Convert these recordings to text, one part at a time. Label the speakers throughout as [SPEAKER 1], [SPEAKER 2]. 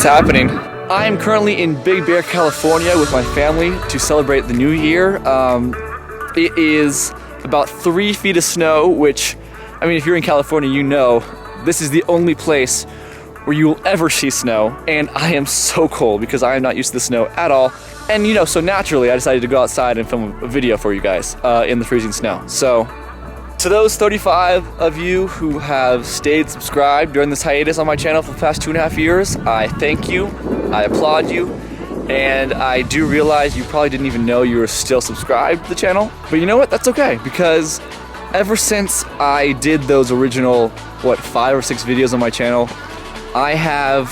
[SPEAKER 1] What's happening? I am currently in Big Bear, California with my family to celebrate the new year. It is about 3 feet of snow, which, I mean, if you're in California, you know this is the only place where you will ever see snow, and I am so cold because I am not used to the snow at all. And you know, so naturally I decided to go outside and film a video for you guys in the freezing snow. So to those 35 of you who have stayed subscribed during this hiatus on my channel for the past 2.5 years, I thank you, I applaud you, and I do realize you probably didn't even know you were still subscribed to the channel. But you know what, that's okay, because ever since I did those original, 5 or 6 videos on my channel, I have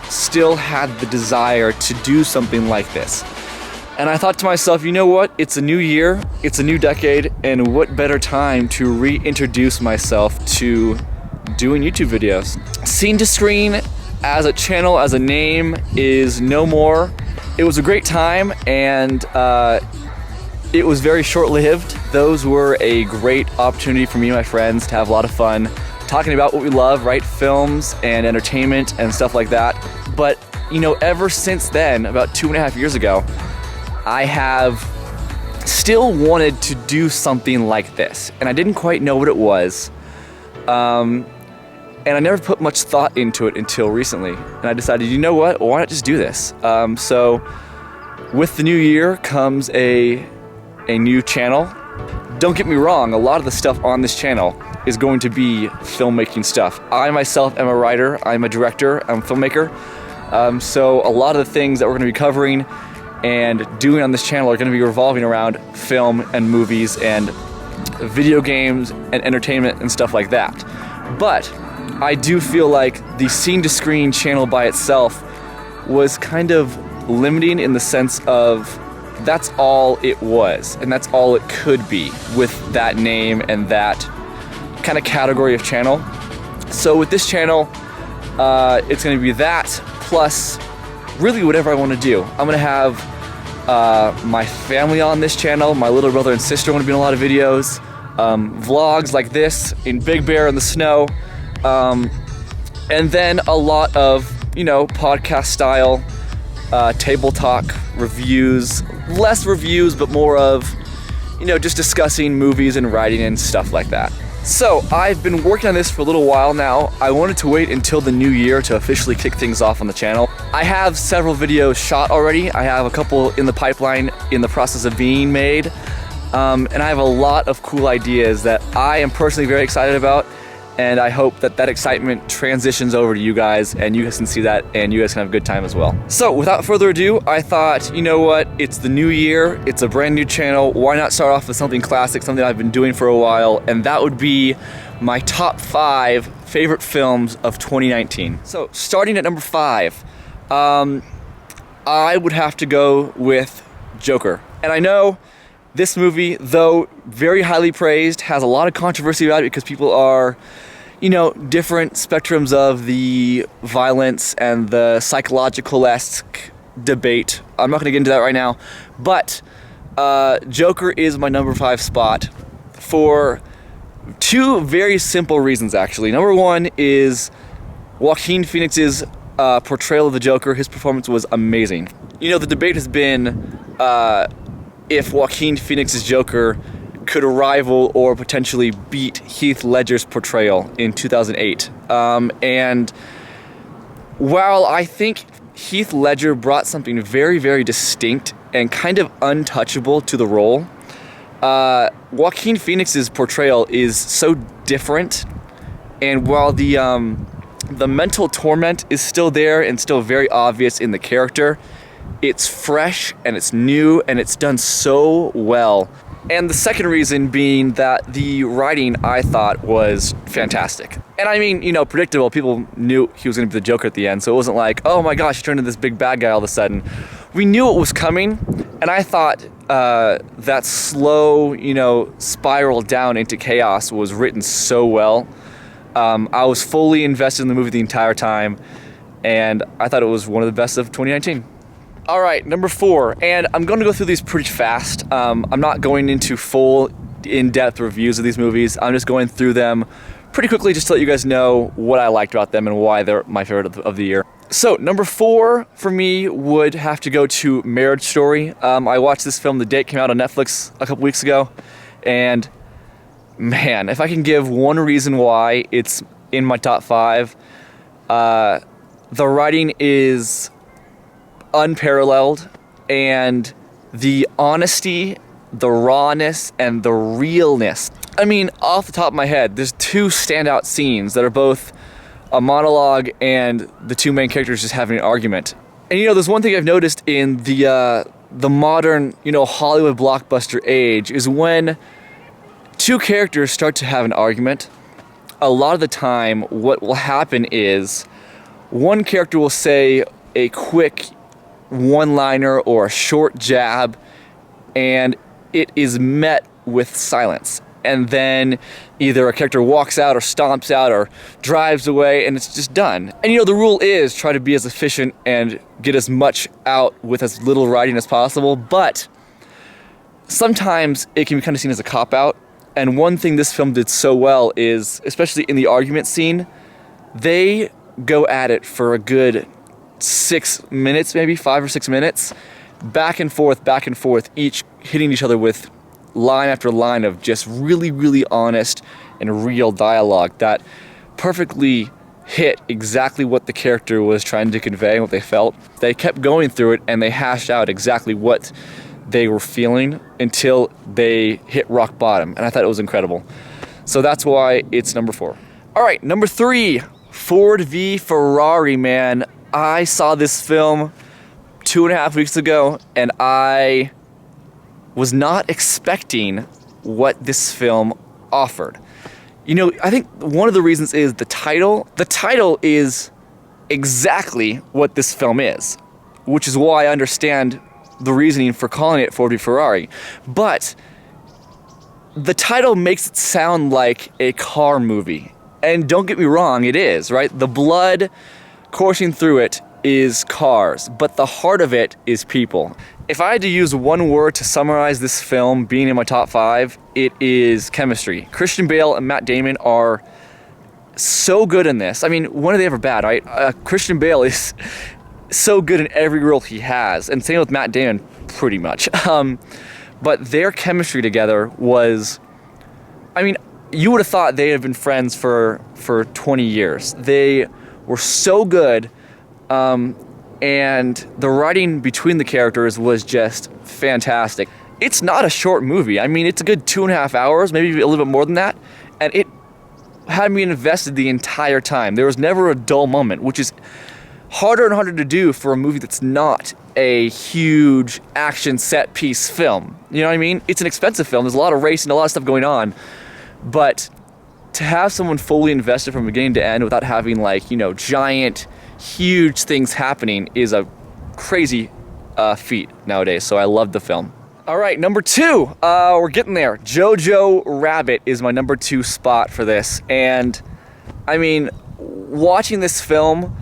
[SPEAKER 1] still had the desire to do something like this. And I thought to myself, you know what? It's a new year, it's a new decade, and what better time to reintroduce myself to doing YouTube videos. Scene to Screen as a channel, as a name, is no more. It was a great time, and it was very short-lived. Those were a great opportunity for me and my friends to have a lot of fun talking about what we love, right? Films and entertainment and stuff like that. But, you know, ever since then, about 2.5 years ago, I have still wanted to do something like this, and I didn't quite know what it was, and I never put much thought into it until recently, and I decided, you know what, why not just do this? So with the new year comes a new channel. Don't get me wrong, a lot of the stuff on this channel is going to be filmmaking stuff. I myself am a writer, I'm a director, I'm a filmmaker, so a lot of the things that we're going to be covering and doing on this channel are going to be revolving around film and movies and video games and entertainment and stuff like that. But I do feel like the Scene to Screen channel by itself was kind of limiting in the sense of that's all it was and that's all it could be with that name and that kind of category of channel. So with this channel, it's going to be that plus really whatever I want to do. I'm going to have my family on this channel. My little brother and sister want to be in a lot of videos. Vlogs like this in Big Bear in the snow. And then a lot of, you know, podcast style, table talk reviews. Less reviews, but more of, you know, just discussing movies and writing and stuff like that. So I've been working on this for a little while now. I wanted to wait until the new year to officially kick things off on the channel. I have several videos shot already. I have a couple in the pipeline in the process of being made. And I have a lot of cool ideas that I am personally very excited about. And I hope that that excitement transitions over to you guys and you guys can see that and you guys can have a good time as well. So without further ado, I thought, you know what, it's the new year, it's a brand new channel, why not start off with something classic, something I've been doing for a while, and that would be my top 5 favorite films of 2019. So starting at number 5, I would have to go with Joker. And I know this movie, though very highly praised, has a lot of controversy about it because people are, you know, different spectrums of the violence and the psychological-esque debate. I'm not going to get into that right now, but Joker is my number 5 spot for 2 very simple reasons, actually. Number 1 is Joaquin Phoenix's portrayal of the Joker. His performance was amazing. You know, the debate has been if Joaquin Phoenix's Joker could rival or potentially beat Heath Ledger's portrayal in 2008. And while I think Heath Ledger brought something very, very distinct and kind of untouchable to the role, Joaquin Phoenix's portrayal is so different. And while the mental torment is still there and still very obvious in the character, it's fresh and it's new and it's done so well. And the second reason being that the writing, I thought, was fantastic. And I mean, you know, predictable. People knew he was going to be the Joker at the end, so it wasn't like, oh my gosh, he turned into this big bad guy all of a sudden. We knew it was coming, and I thought that slow, you know, spiral down into chaos was written so well. I was fully invested in the movie the entire time, and I thought it was one of the best of 2019. All right, number 4, and I'm going to go through these pretty fast. I'm not going into full in-depth reviews of these movies. I'm just going through them pretty quickly just to let you guys know what I liked about them and why they're my favorite of the year. So number 4 for me would have to go to Marriage Story. I watched this film the day it came out on Netflix a couple weeks ago, and man, if I can give one reason why it's in my top 5, the writing is unparalleled, and the honesty, the rawness, and the realness. I mean, off the top of my head, there's 2 standout scenes that are both a monologue and the 2 main characters just having an argument. And there's one thing I've noticed in the modern, Hollywood blockbuster age is when 2 characters start to have an argument, a lot of the time what will happen is one character will say a quick one-liner or a short jab, and it is met with silence. And then either a character walks out or stomps out or drives away, and it's just done. And the rule is try to be as efficient and get as much out with as little writing as possible, but sometimes it can be kind of seen as a cop-out. And one thing this film did so well is, especially in the argument scene, they go at it for a good 6 minutes, maybe 5 or 6 minutes, back and forth, each hitting each other with line after line of just really, really honest and real dialogue that perfectly hit exactly what the character was trying to convey and what they felt. They kept going through it, and they hashed out exactly what they were feeling until they hit rock bottom, and I thought it was incredible. So that's why it's number 4. All right, number 3, Ford v Ferrari, man. I saw this film 2.5 weeks ago, and I was not expecting what this film offered. I think one of the reasons is the title. The title is exactly what this film is, which is why I understand the reasoning for calling it Ford v Ferrari. But the title makes it sound like a car movie. And don't get me wrong, it is, right? The blood coursing through it is cars, but the heart of it is people. If I had to use one word to summarize this film being in my top 5, it is chemistry. Christian Bale and Matt Damon are so good in this. I mean, when are they ever bad, right? Christian Bale is so good in every role he has, and same with Matt Damon, pretty much. But their chemistry together was, I mean, you would have thought they had been friends for 20 years. They were so good, and the writing between the characters was just fantastic. It's not a short movie. I mean, it's a good 2.5 hours, maybe a little bit more than that, and it had me invested the entire time. There was never a dull moment, which is harder and harder to do for a movie that's not a huge action set piece film. You know what I mean? It's an expensive film. There's a lot of racing, a lot of stuff going on, but to have someone fully invested from beginning to end without having giant, huge things happening is a crazy feat nowadays. So I love the film. All right, number 2, we're getting there. Jojo Rabbit is my number 2 spot for this. And I mean, watching this film,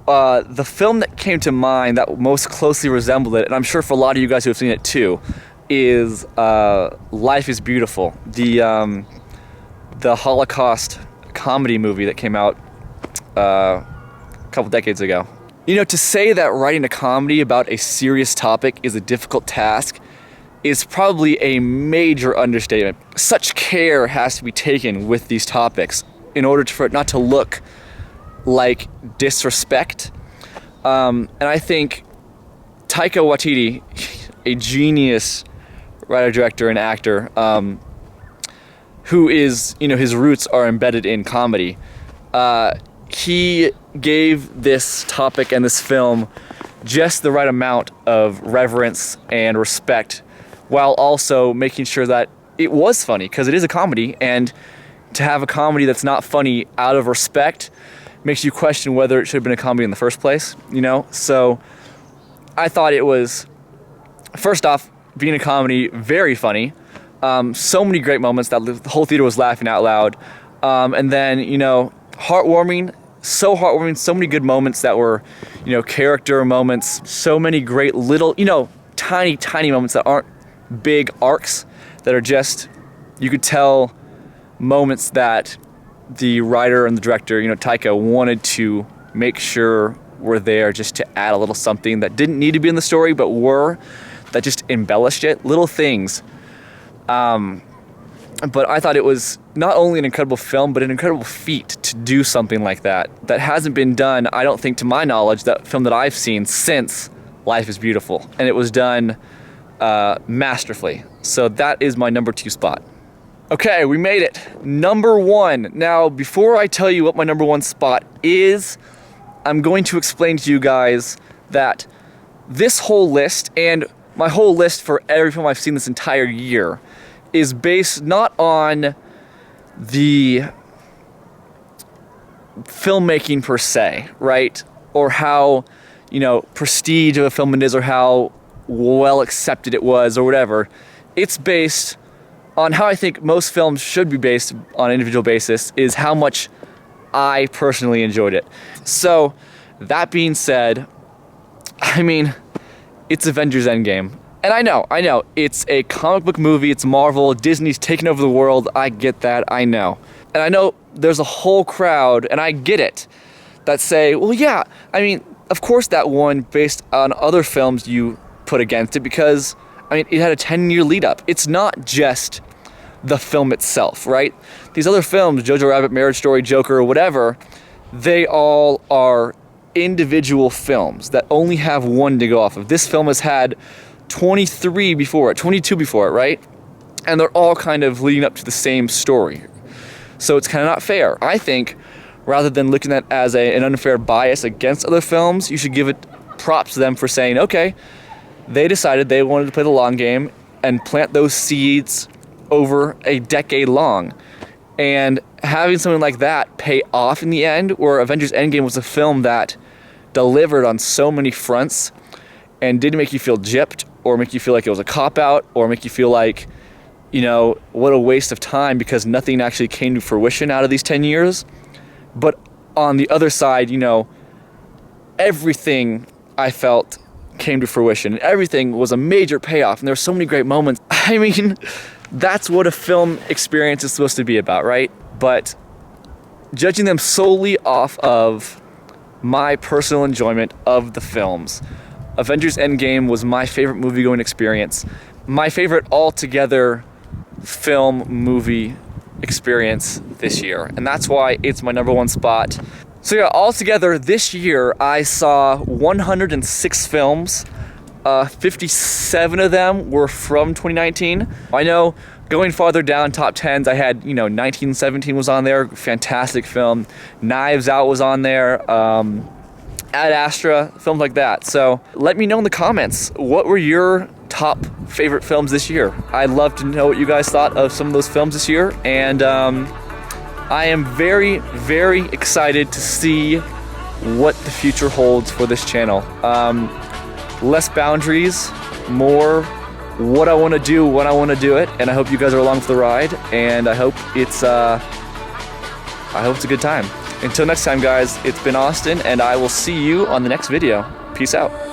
[SPEAKER 1] the film that came to mind that most closely resembled it, and I'm sure for a lot of you guys who have seen it too, is Life is Beautiful, the Holocaust comedy movie that came out a couple decades ago. To say that writing a comedy about a serious topic is a difficult task is probably a major understatement. Such care has to be taken with these topics in order for it not to look like disrespect. And I think Taika Waititi, a genius writer, director, and actor, who is, his roots are embedded in comedy, he gave this topic and this film just the right amount of reverence and respect, while also making sure that it was funny, because it is a comedy, and to have a comedy that's not funny out of respect makes you question whether it should have been a comedy in the first place, So I thought it was, first off, being a comedy, very funny. So many great moments that the whole theater was laughing out loud. And then, heartwarming, so many good moments that were, character moments, so many great little, tiny, tiny moments that aren't big arcs, that are just, you could tell, moments that the writer and the director, Taika, wanted to make sure were there just to add a little something that didn't need to be in the story, but that just embellished it. Little things. But I thought it was not only an incredible film, but an incredible feat to do something like that. That hasn't been done, I don't think, to my knowledge, that film that I've seen since Life is Beautiful. And it was done masterfully. So that is my number 2 spot. Okay, we made it. Number 1. Now, before I tell you what my number 1 spot is, I'm going to explain to you guys that this whole list, and my whole list for every film I've seen this entire year, is based not on the filmmaking per se, right? Or how, prestige of a film it is, or how well accepted it was, or whatever. It's based on how I think most films should be based on an individual basis, is how much I personally enjoyed it. So, that being said, it's Avengers Endgame. And I know, it's a comic book movie, it's Marvel, Disney's taking over the world, I get that, I know. And I know there's a whole crowd, and I get it, that say, well, yeah, of course that won based on other films you put against it, because, it had a 10-year lead up. It's not just the film itself, right? These other films, Jojo Rabbit, Marriage Story, Joker, or whatever, they all are individual films that only have one to go off of. This film has had 22 before it, right? And they're all kind of leading up to the same story. So it's kind of not fair. I think, rather than looking at it as an unfair bias against other films, you should give it props to them for saying, okay, they decided they wanted to play the long game and plant those seeds over a decade long. And having something like that pay off in the end, where Avengers Endgame was a film that delivered on so many fronts and didn't make you feel gypped, or make you feel like it was a cop-out, or make you feel like, what a waste of time because nothing actually came to fruition out of these 10 years. But on the other side, everything I felt came to fruition, and everything was a major payoff, and there were so many great moments. That's what a film experience is supposed to be about, right? But judging them solely off of my personal enjoyment of the films, Avengers Endgame was my favorite movie-going experience, my favorite altogether film movie experience this year, and that's why it's my number 1 spot. So yeah, altogether this year I saw 106 films. 57 of them were from 2019. I know going farther down top 10s, I had 1917 was on there, fantastic film. Knives Out was on there. Ad Astra, films like that. So let me know in the comments, what were your top favorite films this year? I'd love to know what you guys thought of some of those films this year, and I am very, very excited to see what the future holds for this channel. Less boundaries, more what I want to do when I want to do it, and I hope you guys are along for the ride, and I hope it's a good time. Until next time, guys, it's been Austin, and I will see you on the next video. Peace out.